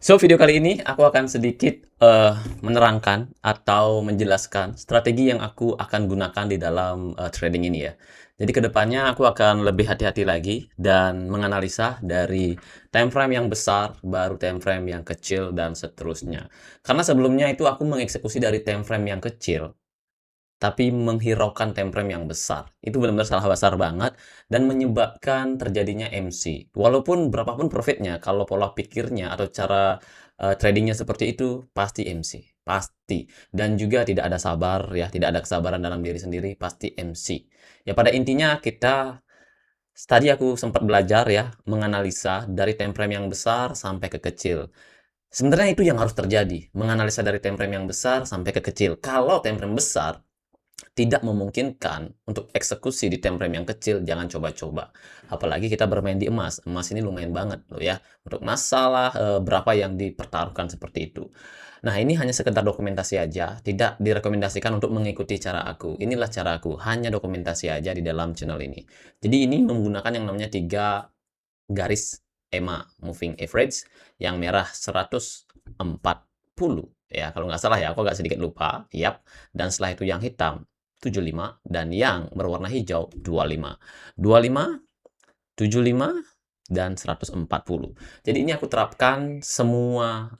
Video kali ini aku akan sedikit menerangkan atau menjelaskan strategi yang aku akan gunakan di dalam trading ini ya. Jadi kedepannya aku akan lebih hati-hati lagi dan menganalisa dari time frame yang besar, baru time frame yang kecil dan seterusnya. Karena sebelumnya itu aku mengeksekusi dari time frame yang kecil, tapi menghiraukan time frame yang besar. Itu benar-benar salah besar banget dan menyebabkan terjadinya MC. Walaupun berapapun profitnya, kalau pola pikirnya atau cara tradingnya seperti itu, pasti MC. Pasti. Dan juga tidak ada sabar ya, tidak ada kesabaran dalam diri sendiri, pasti MC. Ya pada intinya kita tadi aku sempat belajar ya, menganalisa dari time frame yang besar sampai ke kecil. Sebenarnya itu yang harus terjadi, menganalisa dari time frame yang besar sampai ke kecil. Kalau time frame besar tidak memungkinkan untuk eksekusi di time frame yang kecil, jangan coba-coba. Apalagi kita bermain di emas. Emas ini lumayan banget loh ya. Untuk masalah berapa yang dipertaruhkan seperti itu. Nah, ini hanya sekedar dokumentasi aja, tidak direkomendasikan untuk mengikuti cara aku. Inilah cara aku, hanya dokumentasi aja di dalam channel ini. Jadi ini menggunakan yang namanya 3 garis EMA, Moving Average, yang merah 140. Ya, kalau nggak salah ya, aku agak sedikit lupa. Yap. Dan setelah itu yang hitam 75 dan yang berwarna hijau 25. 25, 75 dan 140. Jadi ini aku terapkan semua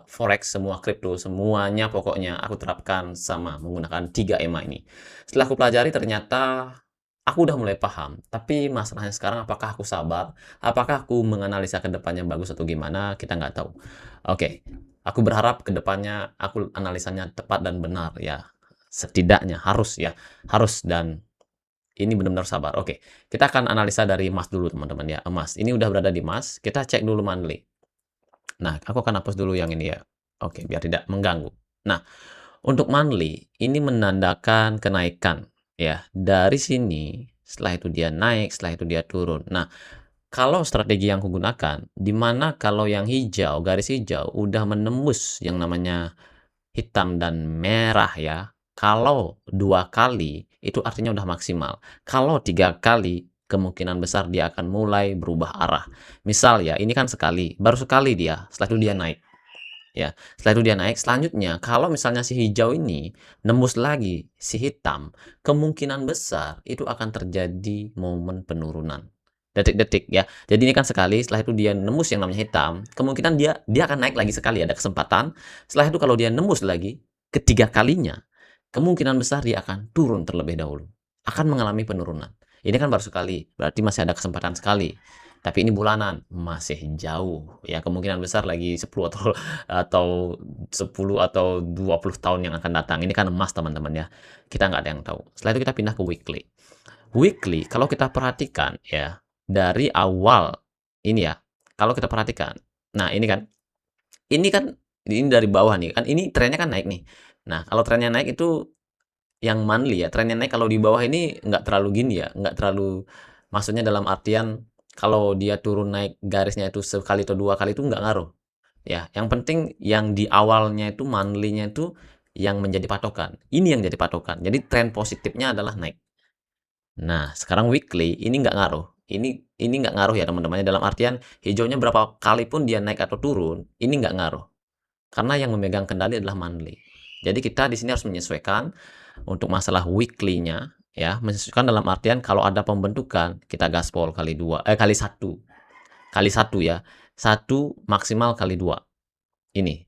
forex, semua kripto, semuanya pokoknya aku terapkan sama menggunakan 3 EMA ini. Setelah aku pelajari ternyata aku udah mulai paham, tapi masalahnya sekarang apakah aku sabar, apakah aku menganalisa ke depannya bagus atau gimana, kita nggak tahu. Oke, aku berharap ke depannya aku analisanya tepat dan benar ya. Setidaknya harus ya, harus dan ini benar-benar sabar. Oke, kita akan analisa dari emas dulu teman-teman ya. Emas, ini udah berada di emas, kita cek dulu monthly. Nah, aku akan hapus dulu yang ini ya. Oke, biar tidak mengganggu. Nah, untuk monthly, ini menandakan kenaikan ya. Dari sini, setelah itu dia naik, setelah itu dia turun. Nah, kalau strategi yang kugunakan, di mana kalau yang hijau, garis hijau, udah menembus yang namanya hitam dan merah ya. Kalau 2 kali, itu artinya udah maksimal. Kalau 3 kali, kemungkinan besar dia akan mulai berubah arah. Misal ya, ini kan sekali, baru sekali dia, setelah itu dia naik. Ya, setelah itu dia naik, selanjutnya kalau misalnya si hijau ini nembus lagi si hitam, kemungkinan besar itu akan terjadi momen penurunan. Detik-detik ya. Jadi ini kan sekali, setelah itu dia nembus yang namanya hitam, kemungkinan dia akan naik lagi sekali, ada kesempatan. Setelah itu kalau dia nembus lagi ketiga kalinya, kemungkinan besar dia akan turun terlebih dahulu. Akan mengalami penurunan. Ini kan baru sekali, berarti masih ada kesempatan sekali. Tapi ini bulanan, masih jauh. Ya, kemungkinan besar lagi 10 atau 10 atau 20 tahun yang akan datang. Ini kan emas teman-teman ya. Kita nggak ada yang tahu. Setelah itu kita pindah ke weekly. Weekly, kalau kita perhatikan ya, dari awal ini ya, kalau kita perhatikan. Nah, ini kan ini dari bawah nih kan, ini trennya kan naik nih. Nah, kalau trennya naik itu yang monthly ya, trennya naik kalau di bawah ini nggak terlalu gini ya, nggak terlalu, maksudnya dalam artian kalau dia turun naik garisnya itu sekali atau 2 kali itu nggak ngaruh. Ya, yang penting yang di awalnya itu monthly-nya itu yang menjadi patokan. Ini yang jadi patokan. Jadi tren positifnya adalah naik. Nah, sekarang weekly ini nggak ngaruh. Ini nggak ngaruh ya teman-teman. Dalam artian hijaunya berapa kali pun dia naik atau turun, ini nggak ngaruh. Karena yang memegang kendali adalah monthly. Jadi kita di sini harus menyesuaikan untuk masalah weekly-nya ya, menyesuaikan dalam artian kalau ada pembentukan kita gaspol kali dua, kali satu ya, satu maksimal kali dua ini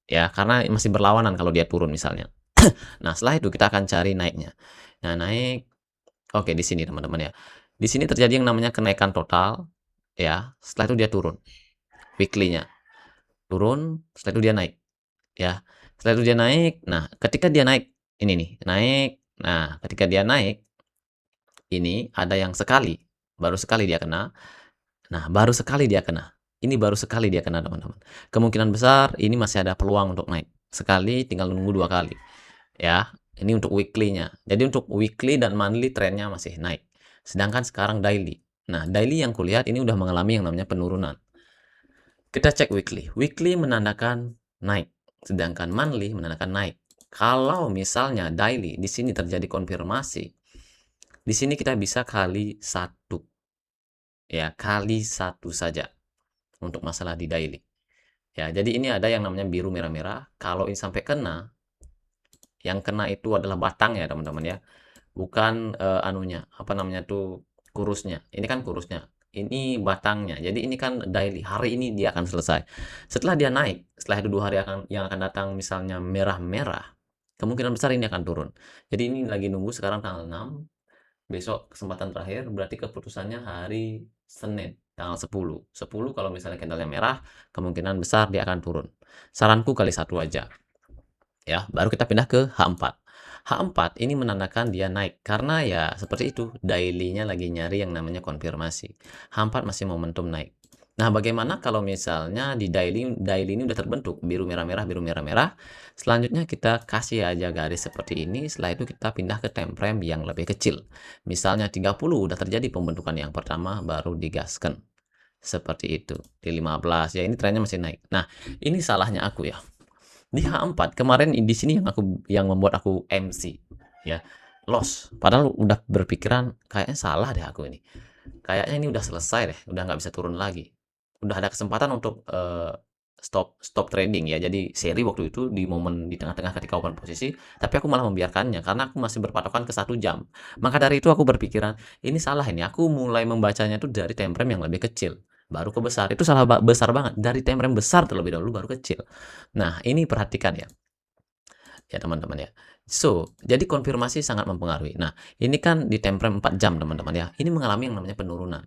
ya, karena masih berlawanan kalau dia turun misalnya. Nah, setelah itu kita akan cari naiknya. Nah, naik, oke di sini teman-teman ya. Di sini terjadi yang namanya kenaikan total ya. Setelah itu dia turun. Weekly-nya turun, setelah itu dia naik ya. Setelah itu dia naik. Nah, ketika dia naik ini nih, naik. Nah, ketika dia naik ini ada yang sekali, baru sekali dia kena. Nah, baru sekali dia kena. Ini baru sekali dia kena, teman-teman. Kemungkinan besar ini masih ada peluang untuk naik. Sekali tinggal nunggu 2 kali. Ya, ini untuk weekly-nya. Jadi untuk weekly dan monthly trennya masih naik. Sedangkan sekarang daily. Nah, daily yang kulihat ini udah mengalami yang namanya penurunan. Kita cek weekly. Weekly menandakan naik, sedangkan monthly menandakan naik. Kalau misalnya daily di sini terjadi konfirmasi, di sini kita bisa kali 1. Ya, kali 1 saja untuk masalah di daily. Ya, jadi ini ada yang namanya biru merah-merah. Kalau ini sampai kena, yang kena itu adalah batang ya teman-teman ya. Bukan anunya, apa namanya tuh, kurusnya. Ini kan kurusnya. Ini batangnya. Jadi ini kan daily. Hari ini dia akan selesai. Setelah dia naik, setelah itu 2 hari yang akan datang misalnya merah-merah, kemungkinan besar ini akan turun. Jadi ini lagi nunggu sekarang tanggal 6, besok kesempatan terakhir, berarti keputusannya hari Senin tanggal 10. 10 kalau misalnya candlenya merah, kemungkinan besar dia akan turun. Saranku kali satu aja. Ya, baru kita pindah ke H4. H4 ini menandakan dia naik karena ya seperti itu, daily-nya lagi nyari yang namanya konfirmasi. H4 masih momentum naik. Nah, bagaimana kalau misalnya di daily ini udah terbentuk biru merah-merah, biru merah-merah. Selanjutnya kita kasih aja garis seperti ini, setelah itu kita pindah ke time frame yang lebih kecil. Misalnya 30 udah terjadi pembentukan yang pertama, baru digaskan. Seperti itu. Di 15 ya, ini trennya masih naik. Nah, ini salahnya aku ya. Di H4 kemarin di sini yang membuat aku MC ya, loss. Padahal udah berpikiran kayaknya salah deh aku ini. Kayaknya ini udah selesai deh, udah nggak bisa turun lagi. Udah ada kesempatan untuk stop trading ya. Jadi seri waktu itu di momen di tengah-tengah ketika open posisi, tapi aku malah membiarkannya karena aku masih berpatokan ke 1 jam. Maka dari itu aku berpikiran, ini salah ini. Aku mulai membacanya itu dari time frame yang lebih kecil, baru ke besar. Itu salah besar banget. Dari time frame besar terlebih dahulu baru kecil. Nah, ini perhatikan ya. Ya, teman-teman ya. So, jadi konfirmasi sangat mempengaruhi. Nah, ini kan di time frame 4 jam, teman-teman ya. Ini mengalami yang namanya penurunan.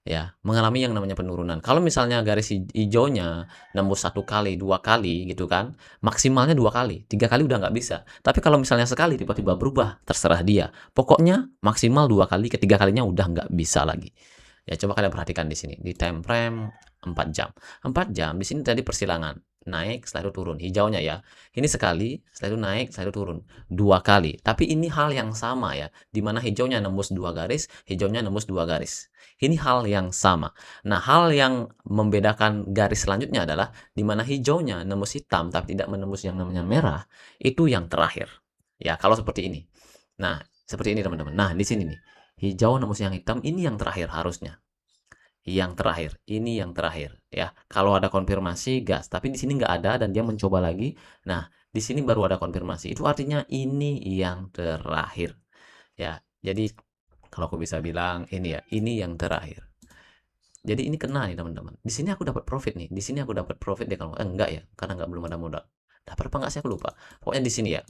Ya, mengalami yang namanya penurunan. Kalau misalnya garis hijaunya nembus 1 kali, 2 kali gitu kan, maksimalnya 2 kali, 3 kali udah nggak bisa. Tapi kalau misalnya sekali tiba-tiba berubah, terserah dia. Pokoknya maksimal 2 kali, ketiga kalinya udah nggak bisa lagi. Ya, coba kalian perhatikan di sini, di time frame 4 jam. 4 jam, di sini tadi persilangan. Naik, setelah itu turun. Hijaunya ya. Ini sekali, setelah itu naik, setelah itu turun. 2 kali. Tapi ini hal yang sama ya. Di mana hijaunya nembus 2 garis, hijaunya nembus 2 garis. Ini hal yang sama. Nah, hal yang membedakan garis selanjutnya adalah di mana hijaunya nembus hitam tapi tidak menembus yang namanya merah, itu yang terakhir. Ya, kalau seperti ini. Nah, seperti ini teman-teman. Nah, di sini nih. Hijau nembus yang hitam, ini yang terakhir harusnya. Yang terakhir, ini yang terakhir ya. Kalau ada konfirmasi gas, tapi di sini nggak ada dan dia mencoba lagi. Nah, di sini baru ada konfirmasi. Itu artinya ini yang terakhir. Ya, jadi kalau aku bisa bilang ini ya, ini yang terakhir. Jadi ini kena nih teman-teman. Di sini aku dapat profit nih. Di sini aku dapat profit deh kalau enggak ya, karena nggak belum ada modal. Dapat apa enggak sih aku lupa. Pokoknya di sini ya.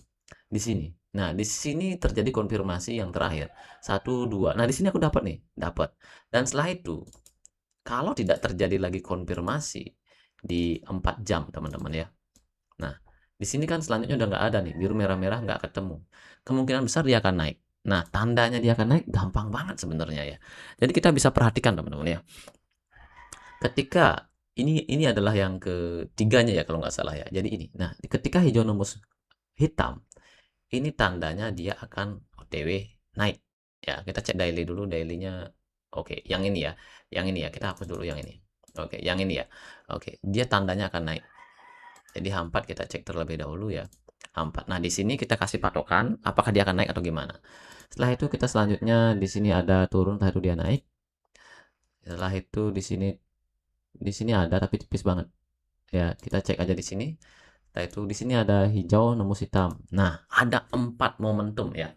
Di sini. Nah, di sini terjadi konfirmasi yang terakhir. 1, 2. Nah, di sini aku dapat nih, dapat. Dan setelah itu, kalau tidak terjadi lagi konfirmasi di 4 jam, teman-teman ya. Nah, di sini kan selanjutnya udah nggak ada nih, biru merah-merah nggak ketemu. Kemungkinan besar dia akan naik. Nah, tandanya dia akan naik gampang banget sebenarnya ya. Jadi kita bisa perhatikan teman-teman ya. Ketika ini adalah yang ketiganya ya kalau nggak salah ya. Jadi ini. Nah, ketika hijau nembus hitam, ini tandanya dia akan OTW naik. Ya, kita cek daily dulu, daily-nya oke, yang ini ya. Yang ini ya, kita hapus dulu yang ini. Oke, yang ini ya. Oke, dia tandanya akan naik. Jadi H4 kita cek terlebih dahulu ya. H4. Nah, di sini kita kasih patokan apakah dia akan naik atau gimana. Setelah itu kita selanjutnya di sini ada turun, setelah itu dia naik. Setelah itu di sini ada tapi tipis banget. Ya, kita cek aja di sini. Setelah itu di sini ada hijau nembus hitam. Nah, ada 4 momentum ya.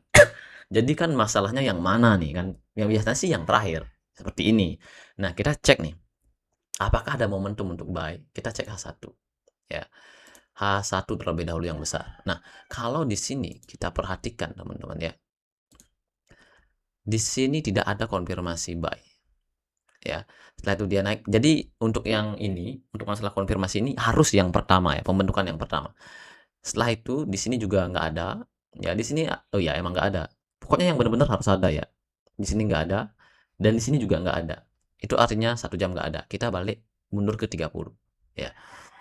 Jadi kan masalahnya yang mana nih kan? Yang biasanya sih yang terakhir. Seperti ini. Nah, kita cek nih. Apakah ada momentum untuk buy? Kita cek H1. Ya. H1 terlebih dahulu yang besar. Nah, kalau di sini kita perhatikan teman-teman ya. Di sini tidak ada konfirmasi buy. Ya. Setelah itu dia naik. Jadi untuk yang ini, untuk masalah konfirmasi ini harus yang pertama ya, pembentukan yang pertama. Setelah itu di sini juga nggak ada. Ya, di sini oh ya emang nggak ada. Pokoknya yang benar-benar harus ada ya. Di sini nggak ada dan di sini juga nggak ada. Itu artinya 1 jam nggak ada. Kita balik mundur ke 30. Ya.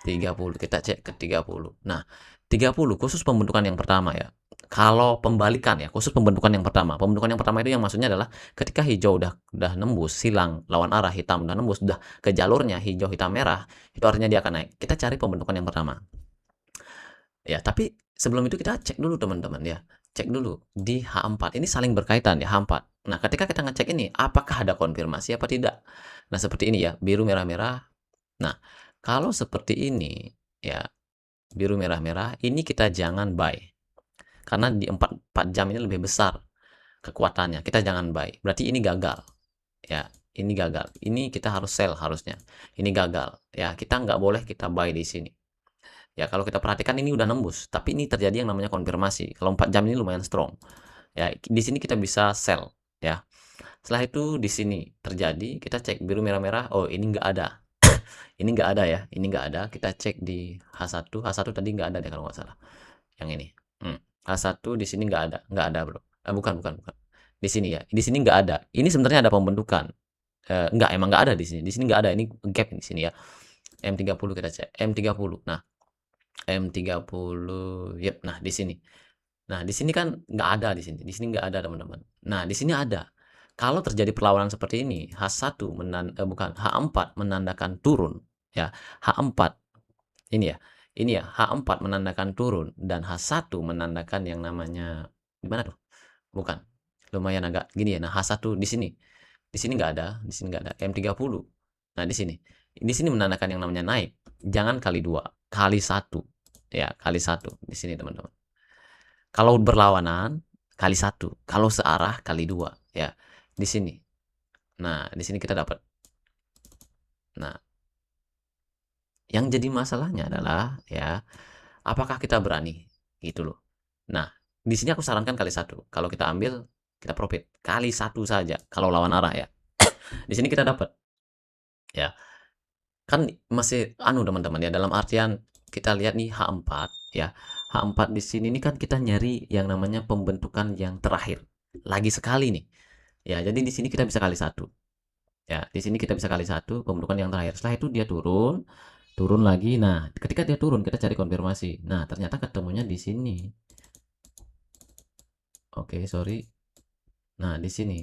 30 kita cek ke 30. Nah, 30 khusus pembentukan yang pertama ya. Kalau pembalikan ya, khusus pembentukan yang pertama. Pembentukan yang pertama itu yang maksudnya adalah ketika hijau udah nembus silang lawan arah, hitam udah nembus udah ke jalurnya hijau hitam merah, itu artinya dia akan naik. Kita cari pembentukan yang pertama. Ya, tapi sebelum itu kita cek dulu teman-teman ya. Cek dulu di H4. Ini saling berkaitan ya H4. Nah, ketika kita ngecek ini apakah ada konfirmasi apa tidak? Nah, seperti ini ya, biru merah-merah. Nah, Kalau seperti ini, ya, biru merah-merah, ini kita jangan buy. Karena di 4 jam ini lebih besar kekuatannya. Kita jangan buy. Berarti ini gagal. Ya, ini gagal. Ini kita harus sell harusnya. Ini gagal. Ya, kita nggak boleh kita buy di sini. Ya, kalau kita perhatikan ini udah nembus, tapi ini terjadi yang namanya konfirmasi. Kalau 4 jam ini lumayan strong. Ya, di sini kita bisa sell, ya. Setelah itu di sini terjadi, kita cek biru merah-merah. Oh, ini nggak ada. Ini nggak ada ya. Ini nggak ada. Kita cek di H1. H1 tadi nggak ada deh kalau nggak salah. Yang ini. H1 di sini nggak ada bro. Bukan, bukan, bukan. Di sini ya. Di sini nggak ada. Ini sebenarnya ada pembentukan. Enggak, emang nggak ada di sini. Di sini nggak ada. Ini gap di sini ya. M30 kita cek. M30. Nah, M30. Yep. Nah, di sini. Nah, di sini kan nggak ada di sini. Di sini nggak ada, teman-teman. Nah, di sini ada. Kalau terjadi perlawanan seperti ini, H1 bukan, H4 menandakan turun, ya. H4 ini ya. Ini ya, H4 menandakan turun dan H1 menandakan yang namanya gimana tuh? Bukan. Lumayan agak gini ya. Nah, H1 di sini. Di sini nggak ada, di sini nggak ada. M30. Nah, di sini. Di sini menandakan yang namanya naik. Jangan kali 2, kali 1. Ya, kali 1 di sini, teman-teman. Kalau berlawanan kali 1, kalau searah kali 2, ya. Di sini. Nah, di sini kita dapat. Nah, yang jadi masalahnya adalah ya, apakah kita berani gitu loh. Nah, di sini aku sarankan kali 1. Kalau kita ambil, kita profit kali 1 saja kalau lawan arah ya. Di sini kita dapat ya. Kan masih teman-teman ya, dalam artian kita lihat nih H4 ya. H4 di sini nih kan kita nyari yang namanya pembentukan yang terakhir. Lagi sekali nih. Ya, jadi di sini kita bisa kali 1. Ya, di sini kita bisa kali 1 pembentukan yang terakhir. Setelah itu dia turun, turun lagi. Nah, ketika dia turun kita cari konfirmasi. Nah, ternyata ketemunya di sini. Oke, sorry. Nah, di sini.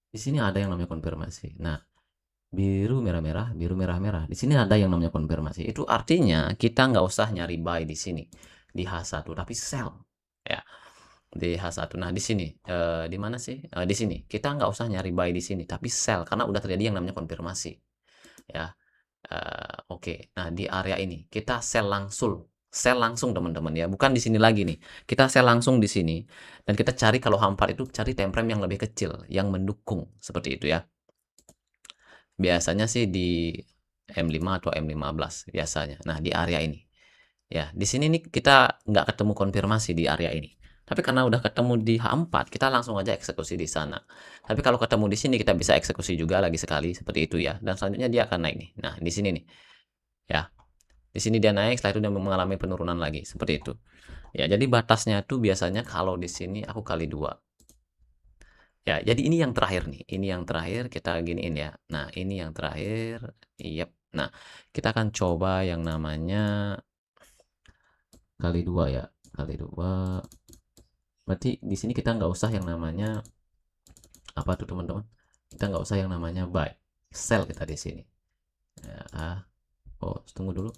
Di sini ada yang namanya konfirmasi. Nah, biru merah-merah, biru merah-merah. Di sini ada yang namanya konfirmasi. Itu artinya kita nggak usah nyari buy di sini di H1, tapi sell ya di H1. Nah, di sini di mana sih? Di sini. Kita nggak usah nyari buy di sini, tapi sell karena udah terjadi yang namanya konfirmasi ya. Oke. Nah, di area ini kita sell langsung teman-teman ya, bukan di sini lagi nih. Kita sell langsung di sini dan kita cari kalau H4 itu cari time frame yang lebih kecil yang mendukung seperti itu ya. Biasanya sih di M5 atau M15 biasanya. Nah, di area ini. Ya, di sini nih kita nggak ketemu konfirmasi di area ini. Tapi karena udah ketemu di H4, kita langsung aja eksekusi di sana. Tapi kalau ketemu di sini kita bisa eksekusi juga lagi sekali seperti itu ya. Dan selanjutnya dia akan naik nih. Nah, di sini nih. Ya. Di sini dia naik, setelah itu dia mengalami penurunan lagi seperti itu. Ya, jadi batasnya tuh biasanya kalau di sini aku kali 2. Ya, jadi ini yang terakhir nih. Ini yang terakhir kita giniin ya. Nah, ini yang terakhir. Yep. Nah, kita akan coba yang namanya kali 2 ya. Kali 2. Berarti di sini kita nggak usah yang namanya apa tuh teman-teman? Kita nggak usah yang namanya buy. Sell kita di sini. Ya. Oh, tunggu dulu.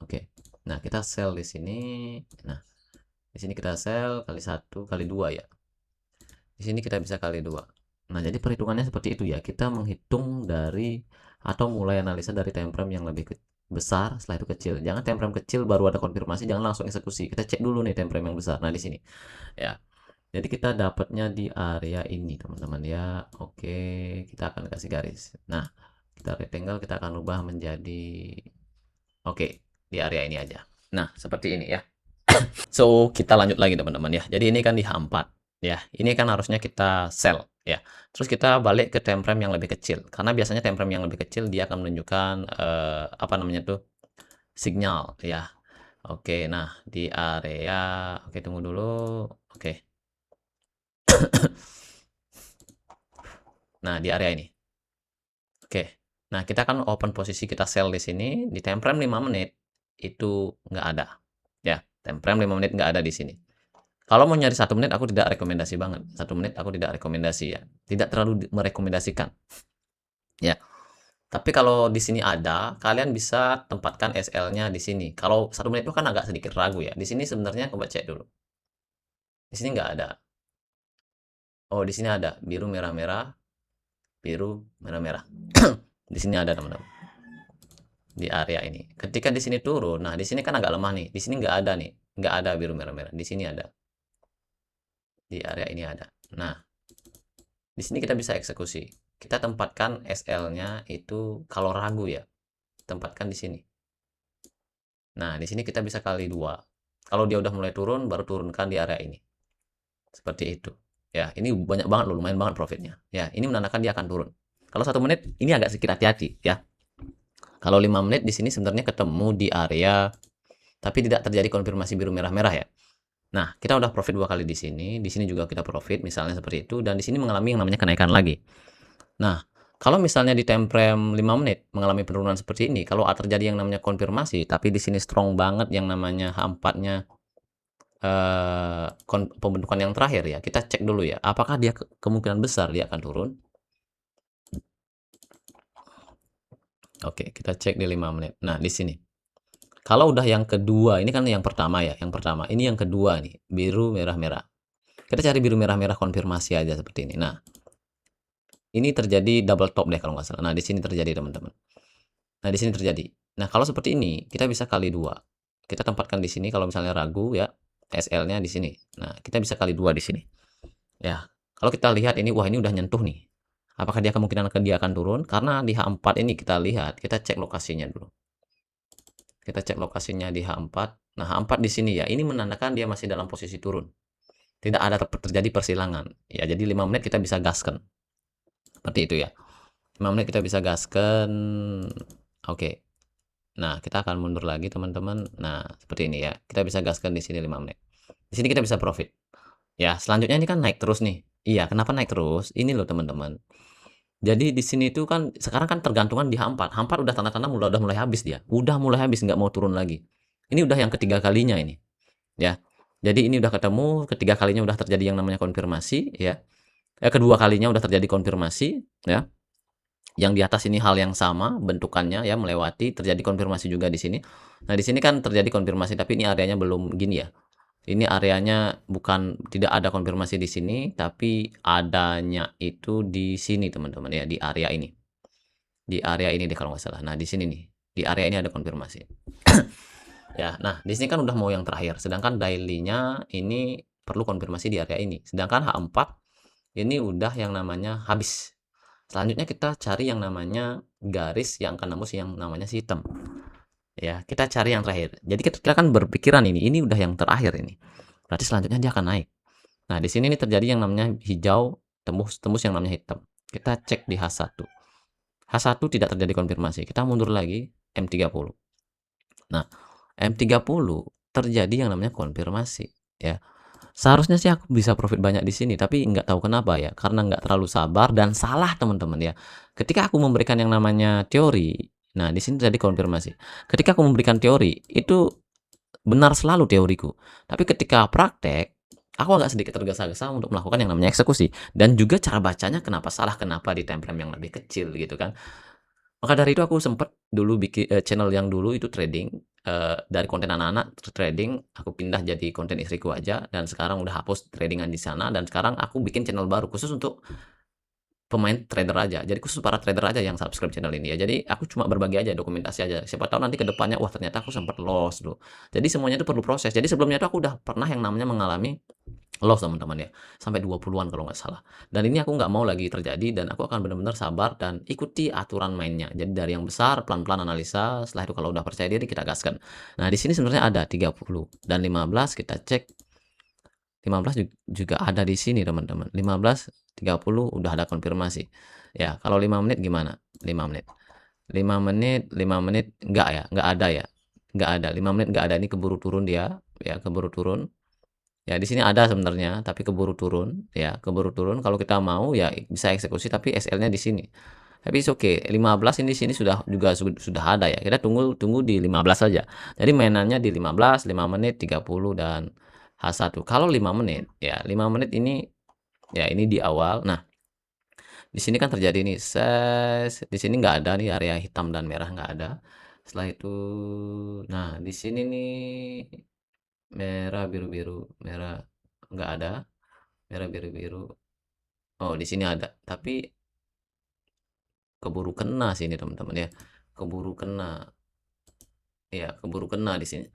Oke. Nah, kita sell di sini. Nah, di sini kita sell kali 1, kali 2 ya. Di sini kita bisa kali 2. Nah, jadi perhitungannya seperti itu ya. Kita menghitung dari atau mulai analisa dari time frame yang lebih besar, setelah itu kecil. Jangan time frame kecil baru ada konfirmasi, jangan langsung eksekusi. Kita cek dulu nih time frame yang besar. Nah, di sini. Ya. Jadi kita dapatnya di area ini, teman-teman ya. Oke, kita akan kasih garis. Nah, kita rectangle kita akan ubah menjadi oke, di area ini aja. Nah, seperti ini ya. So, kita lanjut lagi teman-teman ya. Jadi ini kan di H4 ya. Ini kan harusnya kita sell ya. Terus kita balik ke time frame yang lebih kecil. Karena biasanya time frame yang lebih kecil dia akan menunjukkan apa namanya tuh? Sinyal ya. Oke, nah di area oke tunggu dulu. Oke. Nah, di area ini. Oke. Nah, kita kan open posisi kita sell di sini di time frame 5 menit itu nggak ada. Ya, time frame 5 menit nggak ada di sini. Kalau mau nyari 1 menit aku tidak rekomendasi banget. 1 menit aku tidak rekomendasi ya. Tidak terlalu merekomendasikan. Ya. Tapi kalau di sini ada, kalian bisa tempatkan SL-nya di sini. Kalau 1 menit itu kan agak sedikit ragu ya. Di sini sebenarnya coba cek dulu. Di sini nggak ada. Oh, di sini ada biru merah-merah, biru merah-merah. Di sini ada teman-teman. di area ini. Ketika di sini turun, nah di sini kan agak lemah nih. Di sini nggak ada nih, nggak ada biru merah-merah. Di sini ada, di area ini ada. Nah, di sini kita bisa eksekusi. Kita tempatkan SL-nya itu kalau ragu ya, tempatkan di sini. Nah, di sini kita bisa kali dua. Kalau dia udah mulai turun, baru turunkan di area ini. Seperti itu. Ya, ini banyak banget loh, lumayan banget profitnya. Ya, ini menandakan dia akan turun. Kalau 1 menit, ini agak sedikit hati-hati ya. Kalau 5 menit di sini sebenarnya ketemu di area, tapi tidak terjadi konfirmasi biru merah-merah ya. Nah, kita udah profit 2 kali di sini juga kita profit, misalnya seperti itu, dan di sini mengalami yang namanya kenaikan lagi. Nah, kalau misalnya di time frame 5 menit mengalami penurunan seperti ini, kalau terjadi yang namanya konfirmasi, tapi di sini strong banget yang namanya H4-nya pembentukan yang terakhir ya, kita cek dulu ya, apakah dia kemungkinan besar dia akan turun. Oke, kita cek di 5 menit. Nah, di sini. Kalau udah yang kedua, ini kan yang pertama ya, yang pertama. Ini yang kedua nih, biru merah-merah. Kita cari biru merah-merah konfirmasi aja seperti ini. Nah, ini terjadi double top deh kalau nggak salah. Nah, di sini terjadi teman-teman. Nah, di sini terjadi. Nah, kalau seperti ini, kita bisa kali dua. Kita tempatkan di sini kalau misalnya ragu ya, SL-nya di sini. Nah, kita bisa kali dua di sini. Ya, kalau kita lihat ini, wah ini udah nyentuh nih. Apakah dia kemungkinan dia akan turun? Karena di H4 ini kita lihat, kita cek lokasinya dulu. Kita cek lokasinya di H4. Nah, H4 di sini ya, ini menandakan dia masih dalam posisi turun. Tidak ada terjadi persilangan. Ya, jadi 5 menit kita bisa gaskan. Seperti itu ya. 5 menit kita bisa gaskan. Oke. Nah, kita akan mundur lagi teman-teman. Nah, seperti ini ya. Kita bisa gaskan di sini 5 menit. Di sini kita bisa profit. Ya, selanjutnya ini kan naik terus nih. Iya, kenapa naik terus? Ini loh teman-teman. Jadi di sini itu kan sekarang kan tergantungan di H4. H4 udah tanda-tanda udah mulai habis dia. Udah mulai habis nggak mau turun lagi. Ini udah yang ketiga kalinya ini, ya. Jadi ini udah ketemu, ketiga kalinya udah terjadi yang namanya konfirmasi, ya. Kedua kalinya udah terjadi konfirmasi, ya. Yang di atas ini hal yang sama bentukannya ya melewati, terjadi konfirmasi juga di sini. Nah, di sini kan terjadi konfirmasi tapi ini areanya belum gini ya. Ini areanya bukan tidak ada konfirmasi di sini, tapi adanya itu di sini teman-teman ya, di area ini. Di area ini deh kalau nggak salah. Nah, di sini nih. Di area ini ada konfirmasi. Ya, nah di sini kan udah mau yang terakhir. Sedangkan daily-nya ini perlu konfirmasi di area ini. Sedangkan H4 ini udah yang namanya habis. Selanjutnya kita cari yang namanya garis yang akan nembus yang namanya hitam. Ya, kita cari yang terakhir. Jadi kita kan berpikiran ini udah yang terakhir ini. Berarti selanjutnya dia akan naik. Nah, di sini ini terjadi yang namanya hijau tembus yang namanya hitam. Kita cek di H1. H1 tidak terjadi konfirmasi. Kita mundur lagi M30. Nah, M30 terjadi yang namanya konfirmasi ya. Seharusnya sih aku bisa profit banyak di sini, tapi nggak tahu kenapa ya, karena nggak terlalu sabar dan salah teman-teman ya. Ketika aku memberikan yang namanya teori, nah di sini terjadi konfirmasi. Ketika aku memberikan teori, itu benar selalu teoriku. Tapi ketika praktek, aku agak sedikit tergesa-gesa untuk melakukan yang namanya eksekusi. Dan juga cara bacanya kenapa salah, kenapa di time frame yang lebih kecil gitu kan. Maka dari itu aku sempet dulu bikin channel yang dulu itu trading, dari konten anak-anak trading, aku pindah jadi konten istriku aja dan sekarang udah hapus tradingan di sana dan sekarang aku bikin channel baru khusus untuk pemain trader aja. Jadi khusus para trader aja yang subscribe channel ini ya. Jadi aku cuma berbagi aja, dokumentasi aja. Siapa tahu nanti ke depannya, wah ternyata aku sempat loss loh. Jadi semuanya itu perlu proses. Jadi sebelumnya itu aku udah pernah yang namanya mengalami loss teman-teman ya. Sampai 20-an kalau nggak salah. Dan ini aku nggak mau lagi terjadi dan aku akan benar-benar sabar dan ikuti aturan mainnya. Jadi dari yang besar, pelan-pelan analisa. Setelah itu kalau udah percaya diri kita gaskan. Nah di sini sebenarnya ada 30 dan 15 kita cek. 15 juga ada di sini teman-teman. 15, 30 udah ada konfirmasi. Ya, kalau 5 menit gimana? 5 menit. 5 menit, 5 menit enggak ya, enggak ada ya. Enggak ada. 5 menit enggak ada, ini keburu turun dia, ya keburu turun. Ya di sini ada sebenarnya, tapi keburu turun, ya keburu turun. Kalau kita mau ya bisa eksekusi tapi SL-nya di sini. Tapi oke, 15 ini di sini sudah juga sudah ada ya. Kita tunggu di 15 saja. Jadi mainannya di 15, 5 menit, 30 dan H1. Kalau 5 menit, ya 5 menit ini ya ini di awal. Nah, di sini kan terjadi nih, di sini nggak ada nih area hitam dan merah nggak ada. Setelah itu, nah di sini nih merah biru-biru, merah nggak ada, merah biru-biru. Oh, di sini ada, tapi keburu kena sih ini teman-teman ya. Keburu kena. Ya, keburu kena di sini.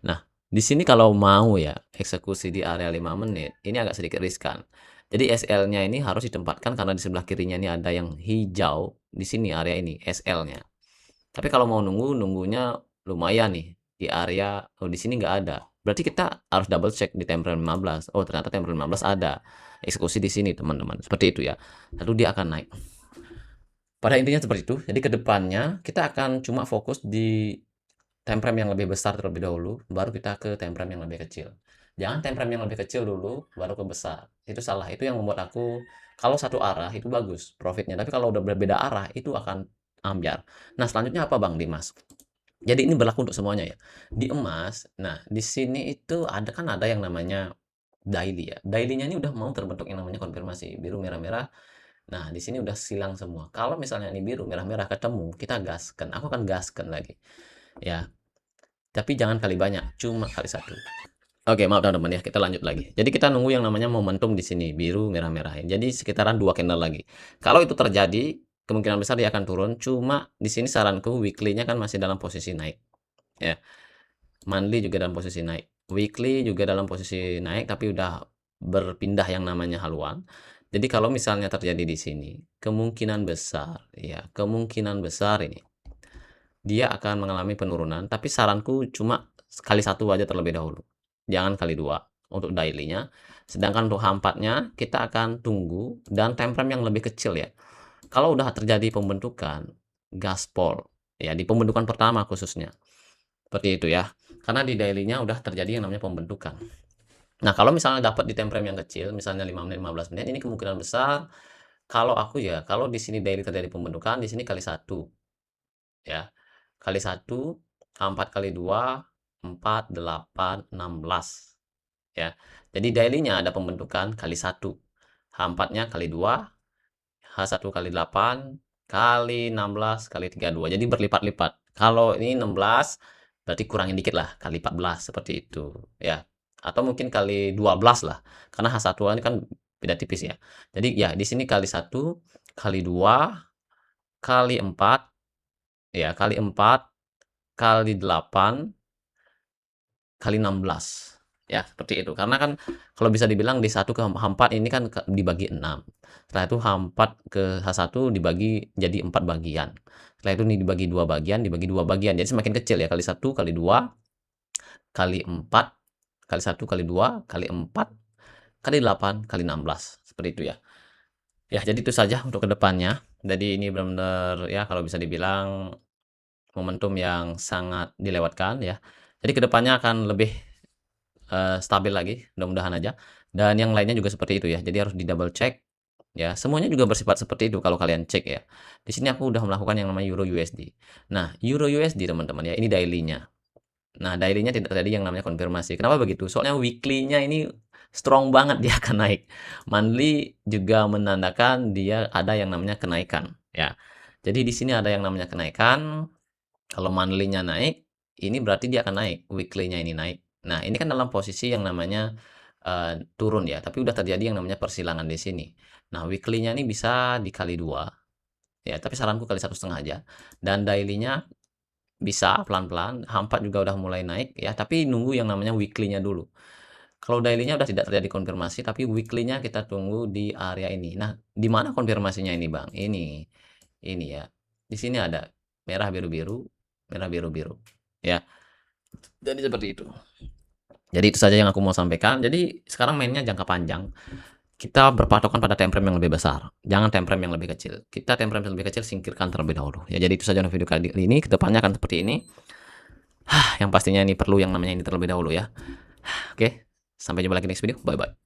Nah, di sini kalau mau ya eksekusi di area 5 menit, ini agak sedikit riskan. Jadi SL-nya ini harus ditempatkan karena di sebelah kirinya ini ada yang hijau, di sini area ini SL-nya. Tapi kalau mau nunggunya lumayan nih di area, oh di sini nggak ada. Berarti kita harus double check di temporal 15. Oh, ternyata temporal 15 ada. Eksekusi di sini, teman-teman. Seperti itu ya. Lalu dia akan naik. Pada intinya seperti itu. Jadi ke depannya kita akan cuma fokus di time frame yang lebih besar terlebih dahulu, baru kita ke time frame yang lebih kecil. Jangan time frame yang lebih kecil dulu, baru ke besar. Itu salah. Itu yang membuat aku, kalau satu arah itu bagus profitnya. Tapi kalau udah berbeda arah, itu akan ambiar. Nah, selanjutnya apa Bang Dimas? Jadi ini berlaku untuk semuanya ya. Di emas, nah di sini itu ada yang namanya daily ya. Daily-nya ini udah mau terbentuk yang namanya konfirmasi biru merah-merah. Nah, di sini udah silang semua. Kalau misalnya ini biru merah-merah ketemu, kita gaskan. Aku akan gaskan lagi. Ya, tapi jangan kali banyak, cuma kali satu. Oke, maaf teman-teman ya, kita lanjut lagi. Jadi kita nunggu yang namanya momentum di sini, biru merah-merah. Jadi sekitaran 2 candle lagi. Kalau itu terjadi, kemungkinan besar dia akan turun. Cuma di sini saranku weekly-nya kan masih dalam posisi naik. Ya, monthly juga dalam posisi naik. Weekly juga dalam posisi naik, tapi udah berpindah yang namanya haluan. Jadi kalau misalnya terjadi di sini, kemungkinan besar, ya, kemungkinan besar ini dia akan mengalami penurunan, tapi saranku cuma kali satu aja terlebih dahulu. Jangan kali dua untuk daily-nya. Sedangkan untuk H4-nya kita akan tunggu dan time frame yang lebih kecil ya. Kalau udah terjadi pembentukan gaspol ya di pembentukan pertama khususnya. Seperti itu ya. Karena di daily-nya udah terjadi yang namanya pembentukan. Nah, kalau misalnya dapat di time frame yang kecil, misalnya 5 menit, 15 menit, ini kemungkinan besar kalau aku ya, kalau di sini daily terjadi pembentukan, di sini kali satu ya. Kali 1, H4 kali 2, 4, 8, 16. Ya. Jadi daily-nya ada pembentukan kali 1. H4-nya kali 2, H1 kali 8, kali 16, kali 32. Jadi berlipat-lipat. Kalau ini 16, berarti kurangin dikit lah, kali 14, seperti itu. Ya. Atau mungkin kali 12 lah. Karena H1 ini kan beda tipis ya. Jadi ya, di sini kali 1, kali 2, kali 4, ya, kali 4, kali 8, kali 16 ya, seperti itu. Karena kan kalau bisa dibilang di 1 ke H4 ini kan dibagi 6. Setelah itu H4 ke H1 dibagi jadi 4 bagian. Setelah itu ini dibagi 2 bagian, dibagi 2 bagian. Jadi semakin kecil ya, kali 1, kali 2, kali 4, kali 1, kali 2, kali 4, kali 8, kali 16. Seperti itu ya. Ya, jadi itu saja untuk kedepannya. Jadi ini benar-benar ya kalau bisa dibilang momentum yang sangat dilewatkan ya. Jadi kedepannya akan lebih stabil lagi, mudah-mudahan aja. Dan yang lainnya juga seperti itu ya. Jadi harus di double check ya. Semuanya juga bersifat seperti itu kalau kalian cek ya. Di sini aku udah melakukan yang namanya Euro USD. Nah, Euro USD teman-teman ya, ini daily-nya. Nah, daily-nya tidak terjadi yang namanya konfirmasi. Kenapa begitu? Soalnya weekly-nya ini strong banget dia akan naik. Monthly juga menandakan dia ada yang namanya kenaikan ya. Jadi di sini ada yang namanya kenaikan. Kalau monthly-nya naik, ini berarti dia akan naik, weekly-nya ini naik. Nah, ini kan dalam posisi yang namanya turun ya, tapi udah terjadi yang namanya persilangan di sini. Nah, weekly-nya ini bisa dikali 2, ya, tapi saranku kali 1,5 aja. Dan daily-nya bisa pelan-pelan, H4 juga udah mulai naik ya, tapi nunggu yang namanya weekly-nya dulu. Kalau daily-nya udah tidak terjadi konfirmasi, tapi weekly-nya kita tunggu di area ini. Nah, di mana konfirmasinya ini, Bang? Ini ya. Di sini ada merah biru-biru, merah biru-biru. Ya. Jadi seperti itu. Jadi itu saja yang aku mau sampaikan. Jadi sekarang mainnya jangka panjang. Kita berpatokan pada time frame yang lebih besar. Jangan time frame yang lebih kecil. Kita time frame yang lebih kecil singkirkan terlebih dahulu. Ya, jadi itu saja untuk video kali ini. Kedepannya akan seperti ini. Yang pastinya ini perlu yang namanya ini terlebih dahulu ya. Oke. Sampai jumpa lagi next video. Bye bye.